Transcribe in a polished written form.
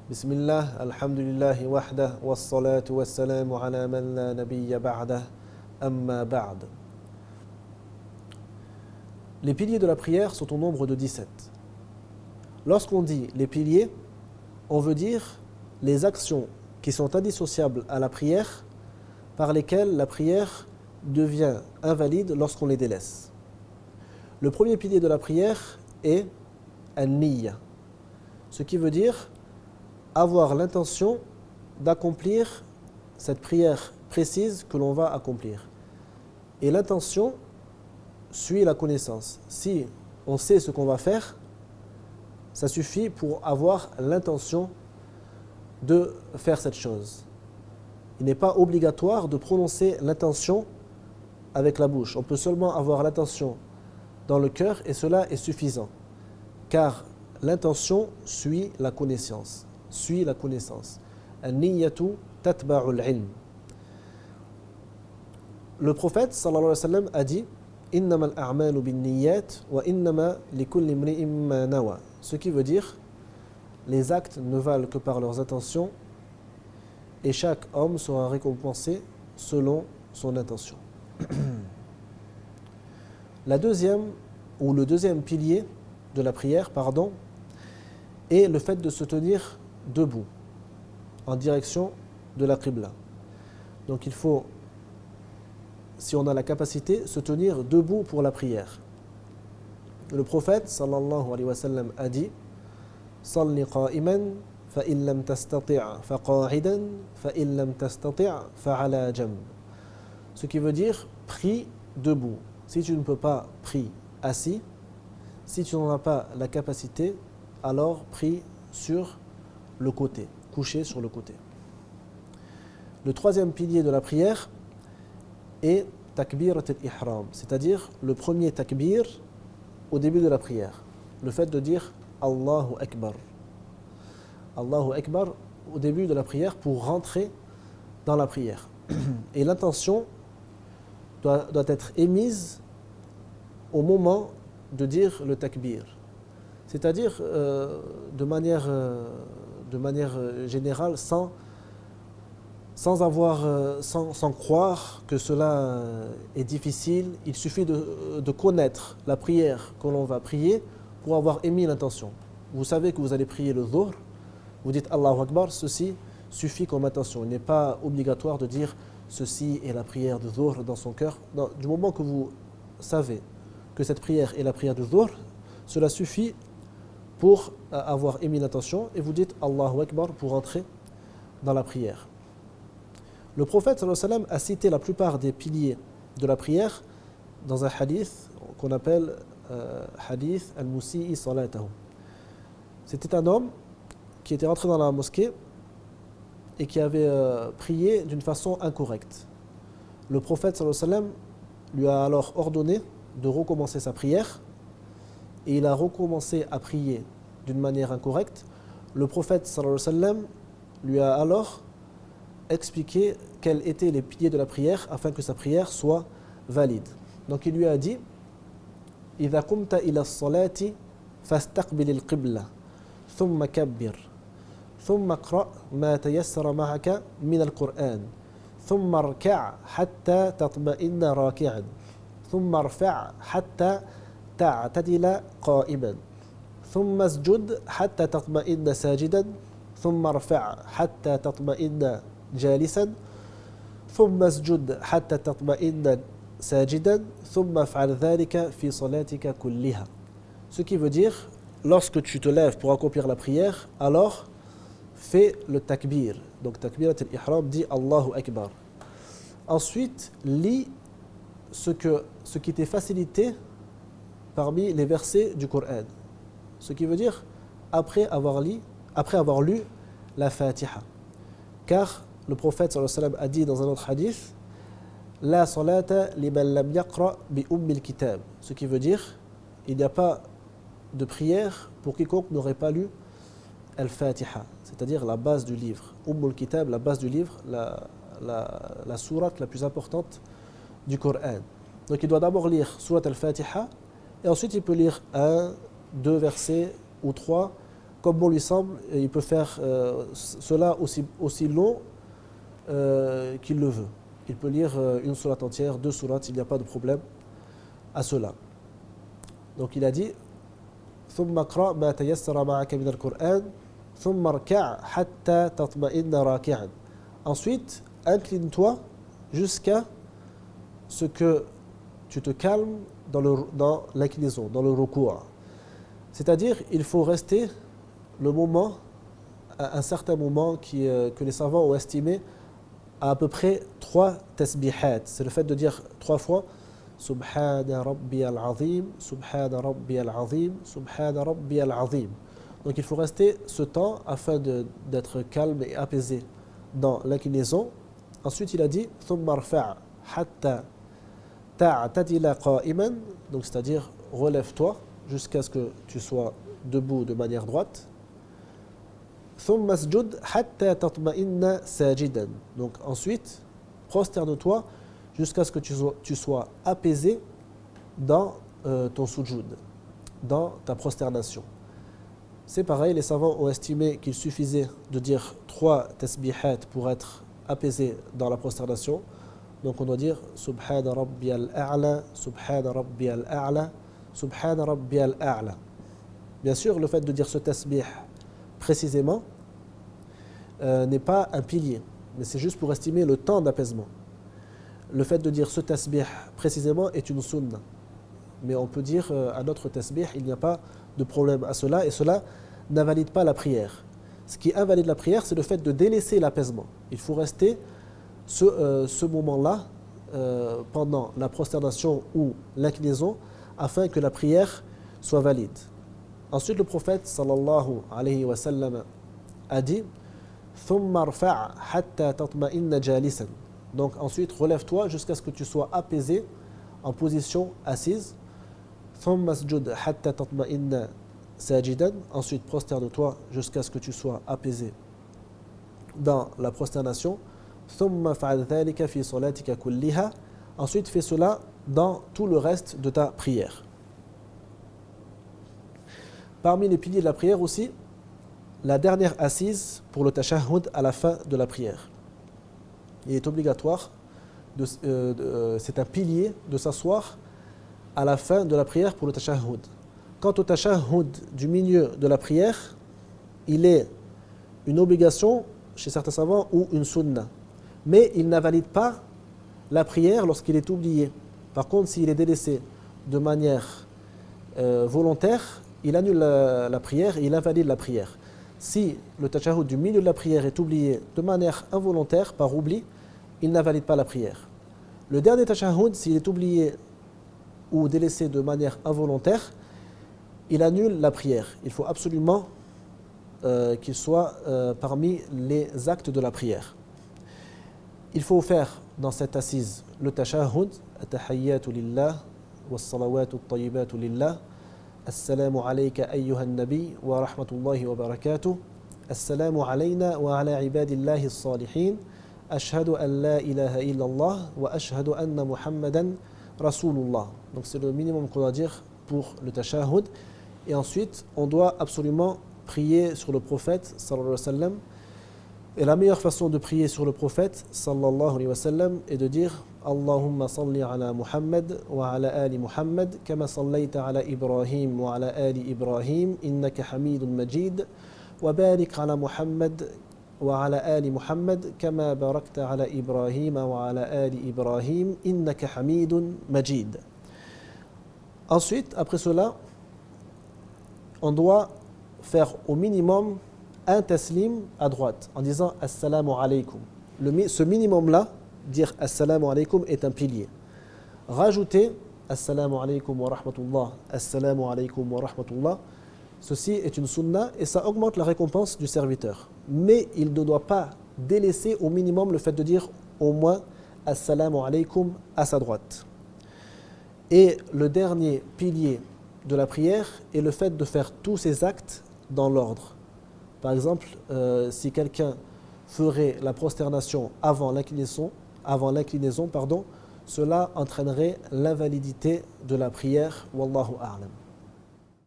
Bismillah, alhamdulillahi wahdah, wassalatu wassalamu ala man la nabiyya ba'dah, amma ba'd. Les piliers de la prière sont au nombre de 17. Lorsqu'on dit les piliers, on veut dire les actions qui sont indissociables à la prière, par lesquelles la prière devient invalide lorsqu'on les délaisse. Le premier pilier de la prière est an-niyya, ce qui veut dire avoir l'intention d'accomplir cette prière précise que l'on va accomplir. Et l'intention suit la connaissance. Si on sait ce qu'on va faire, ça suffit pour avoir l'intention de faire cette chose. Il n'est pas obligatoire de prononcer l'intention avec la bouche. On peut seulement avoir l'intention dans le cœur et cela est suffisant. Car l'intention suit la connaissance. Suit la connaissance. An-niyyatu tatba'ul ilm. Le prophète sallallahu alayhi wa sallam a dit Innama al-a'malu bin-niyyat wa innama likulli imri'in ma nawa. Ce qui veut dire les actes ne valent que par leurs intentions et chaque homme sera récompensé selon son intention. Le deuxième pilier de la prière, est le fait de se tenir debout en direction de la Qibla. Donc il faut, si on a la capacité, se tenir debout pour la prière. Le prophète sallallahu alayhi wa sallam a dit Salli qa'iman fa in lam tastati' fa qa'idan fa in lam tastati' fa ala jamb. Ce qui veut dire prie debout. Si tu ne peux pas prier assis, si tu n'en as pas la capacité, alors prie sur le côté, couché sur le côté. Le troisième pilier de la prière est takbirat al-ihram, c'est-à-dire le premier takbir au début de la prière. Le fait de dire Allahu Akbar. Allahu Akbar au début de la prière pour rentrer dans la prière. Et l'intention doit être émise au moment de dire le takbir. C'est-à-dire de manière générale, sans croire que cela est difficile. Il suffit de connaître la prière que l'on va prier pour avoir émis l'intention. Vous savez que vous allez prier le dhuhr, vous dites Allahu Akbar, ceci suffit comme intention. Il n'est pas obligatoire de dire ceci est la prière du dhuhr dans son cœur. Non, du moment que vous savez que cette prière est la prière du dhuhr, cela suffit pour avoir émis l'intention et vous dites Allahu Akbar pour entrer dans la prière. Le prophète sallallahu alayhi wa sallam a cité la plupart des piliers de la prière dans un hadith qu'on appelle hadith al-musi'i salatahu. C'était un homme qui était rentré dans la mosquée et qui avait prié d'une façon incorrecte. Le prophète sallallahu alayhi wa sallam lui a alors ordonné de recommencer sa prière et il a recommencé à prier d'une manière incorrecte. Le prophète sallallahu alayhi wa sallam lui a alors expliqué quels étaient les piliers de la prière afin que sa prière soit valide. Donc il lui a dit إذا قمت إلى الصلاة فاستقبل القبلة ثم كبر ثم اقرأ ما تيسر معك من القرآن ثم اركع حتى تطمئن راكعا ثم ارفع حتى تعتدل قائما ثم اسجد حتى تطمئن ساجدا ثم ارفع حتى تطمئن جالسا ثم اسجد حتى تطمئن ساجدا ثم افعل ذلك في صلاتك كلها. Ce qui veut dire, lorsque tu te lèves pour accomplir la prière, alors fais le takbir. Donc takbirat al-ihram dit Allahu Akbar. Ensuite, lis ce qui t'est facilité parmi les versets du Coran. Ce qui veut dire après avoir lu la Fatiha. Car le prophète sallallahu alayhi wa sallam a dit dans un autre hadith La salata liman lam yaqra bi ummil kitab. Ce qui veut dire il n'y a pas de prière pour quiconque n'aurait pas lu al-Fatiha, c'est-à-dire la base du livre. Ummul kitab, la base du livre, la sourate la plus importante du Coran. Donc il doit d'abord lire sourate al-Fatiha et ensuite il peut lire 1, 2 versets ou 3 comme bon lui semble, et il peut faire cela aussi long qu'il le veut. Il peut lire une sourate entière, 2 sourates, il n'y a pas de problème à cela. Donc il a dit ثم اقرأ ما تيسر معك من القرآن ثم اركع حتى تطمئن راكعا. Ensuite, incline-toi jusqu'à ce que tu te calmes dans l'inclinaison, dans le ruku'. C'est-à-dire, il faut rester le moment, un certain moment que les savants ont estimé à peu près 3 tasbihat. C'est le fait de dire 3 fois Subhana Rabbi al-Azim, Subhana Rabbi al-Azim, Subhana Rabbi al-Azim. Donc il faut rester ce temps afin d'être calme et apaisé dans l'inclinaison. Ensuite il a dit ثم ارفع حتى تعتدل قائما, donc c'est-à-dire relève-toi jusqu'à ce que tu sois debout de manière droite. ثم اسجد حتى تطمئن ساجدا, donc ensuite prosterne-toi jusqu'à ce que tu sois apaisé dans ton sujoud, dans ta prosternation. C'est pareil, les savants ont estimé qu'il suffisait de dire 3 tasbihat pour être apaisé dans la prosternation. Donc on doit dire Subhana Rabbi al-A'la, Subhana Rabbi al-A'la, Subhana Rabbi al-A'la. Bien sûr, le fait de dire ce tasbih précisément n'est pas un pilier, mais c'est juste pour estimer le temps d'apaisement. Le fait de dire ce tasbih précisément est une sunna. Mais on peut dire un autre tasbih, il n'y a pas de problème à cela, et cela n'invalide pas la prière. Ce qui invalide la prière, c'est le fait de délaisser l'apaisement. Il faut rester ce moment-là pendant la prosternation ou l'inclinaison afin que la prière soit valide. Ensuite, le prophète sallallahu alayhi wa sallam a dit ثم ارفع حتى تطمئن جالسا. Donc ensuite, relève-toi jusqu'à ce que tu sois apaisé en position assise. ثم اسجد حتى تطمئن ساجدا. Ensuite, prosterne-toi jusqu'à ce que tu sois apaisé dans la prosternation. ثم افعل ذلك في صلاتك كلها. Ensuite, fais cela dans tout le reste de ta prière. Parmi les piliers de la prière aussi, la dernière assise pour le tashahhud à la fin de la prière. Il est obligatoire, c'est un pilier de s'asseoir à la fin de la prière pour le tashahhud. Quant au tashahhud du milieu de la prière, il est une obligation chez certains savants ou une sunna. Mais il n'invalide pas la prière lorsqu'il est oublié. Par contre, s'il est délaissé de manière volontaire, il annule la prière et il invalide la prière. Si le tashahhud du milieu de la prière est oublié de manière involontaire, par oubli, il n'invalide pas la prière. Le dernier tashahhud, s'il est oublié ou délaissé de manière involontaire, il annule la prière. Il faut absolument qu'il soit parmi les actes de la prière. Il faut faire dans cette assise le tashahhud, at-tahiyyatu lillah, was-salawatu at-tayyibatu lillah, السلام عليك أيها النبي ورحمة الله وبركاته السلام علينا وعلى عباد الله الصالحين أشهد أن لا إله إلا الله وأشهد أن محمدا رسول الله. Donc c'est le minimum qu'on doit dire pour le tashahhud. Et ensuite, on doit absolument prier sur le prophète sallallahu alayhi wa sallam. Et la meilleure façon de prier sur le prophète sallallahu alayhi wa sallam est de dire اللهم صل على محمد وعلى آل محمد كما صليت على إبراهيم وعلى آل إبراهيم إنك حميد مجيد وبارك على محمد وعلى آل محمد كما باركت على إبراهيم وعلى آل إبراهيم إنك حميد مجيد. Ensuite, après cela, on doit faire au minimum un taslim à droite en disant Assalamu alaykum. Ce minimum-là, dire Assalamu alaykum est un pilier. Rajouter Assalamu alaykum wa rahmatullah, Assalamu alaykum wa rahmatullah, ceci est une sunna et ça augmente la récompense du serviteur. Mais il ne doit pas délaisser au minimum le fait de dire au moins Assalamu alaykum à sa droite. Et le dernier pilier de la prière est le fait de faire tous ces actes dans l'ordre. Par exemple, si quelqu'un ferait la prosternation avant l'inclinaison, cela entraînerait l'invalidité de la prière. Wallahu a'lam.